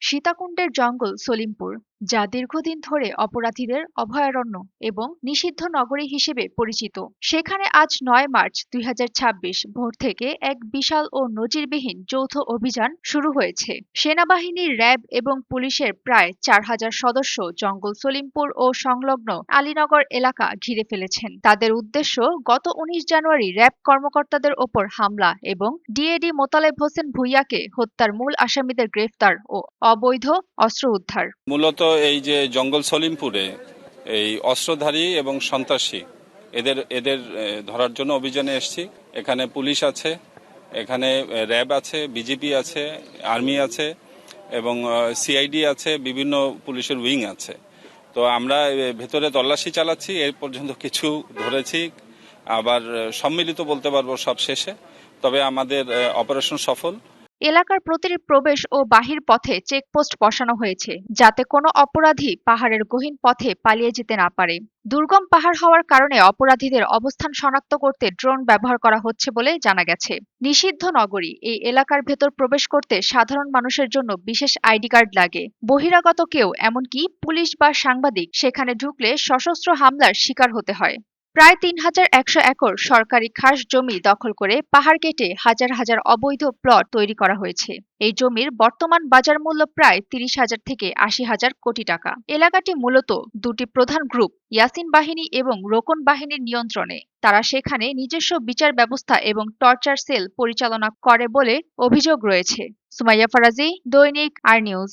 সীতাকুণ্ডের জঙ্গল সলিমপুর, যা দীর্ঘদিন ধরে অপরাধীদের অভয়ারণ্য এবং নিষিদ্ধ নগরী হিসেবে পরিচিত, সেখানে আজ ৯ মার্চ ২০২৬ ভোর থেকে এক বিশাল ও নজিরবিহীন যৌথ অভিযান শুরু হয়েছে। সেনাবাহিনীর, র্যাব এবং পুলিশের প্রায় ৪,০০০ সদস্য জঙ্গল সলিমপুর ও সংলগ্ন আলীনগর এলাকা ঘিরে ফেলেছেন। তাদের উদ্দেশ্য গত ১৯ জানুয়ারি র্যাব কর্মকর্তাদের ওপর হামলা এবং ডিএডি মোতালেব হোসেন ভূঁইয়াকে হত্যার মূল আসামিদের গ্রেফতার ও অবৈধ অস্ত্র উদ্ধার। মূলত এই যে জঙ্গল সলিমপুরে এই অস্ত্রধারী এবং সন্ত্রাসী এদের ধরার জন্য অভিযানে এসেছি। এখানে পুলিশ আছে, এখানে র্যাব আছে, বিজিবি আছে, আর্মি আছে এবং সিআইডি আছে, বিভিন্ন পুলিশের উইং আছে। তো আমরা ভেতরে তল্লাশি চালাচ্ছি, এর পর্যন্ত কিছু ধরেছি, আবার সম্মিলিত বলতে পারবো সব শেষে। তবে আমাদের অপারেশন সফল। এলাকার প্রতিটি প্রবেশ ও বাহির পথে চেকপোস্ট বসানো হয়েছে, যাতে কোনো অপরাধী পাহাড়ের গহীন পথে পালিয়ে যেতে না পারে। দুর্গম পাহাড় হওয়ার কারণে অপরাধীদের অবস্থান শনাক্ত করতে ড্রোন ব্যবহার করা হচ্ছে বলে জানা গেছে। নিষিদ্ধ নগরী এই এলাকার ভেতর প্রবেশ করতে সাধারণ মানুষের জন্য বিশেষ আইডি কার্ড লাগে। বহিরাগত কেউ, এমনকি পুলিশ বা সাংবাদিক, সেখানে ঢুকলে সশস্ত্র হামলার শিকার হতে হয়। প্রায় ৩,১০০ একর সরকারি খাস জমি দখল করে পাহাড় কেটে হাজার হাজার অবৈধ প্লট তৈরি করা হয়েছে। এই জমির বর্তমান বাজার মূল্য প্রায় ৩০,০০০ থেকে ৮০,০০০ কোটি টাকা। এলাকাটি মূলত দুটি প্রধান গ্রুপ, ইয়াসিন বাহিনী এবং রোকন বাহিনীর নিয়ন্ত্রণে। তারা সেখানে নিজস্ব বিচার ব্যবস্থা এবং টর্চার সেল পরিচালনা করে বলে অভিযোগ রয়েছে। সুমাইয়া ফারাজি, দৈনিক আর নিউজ।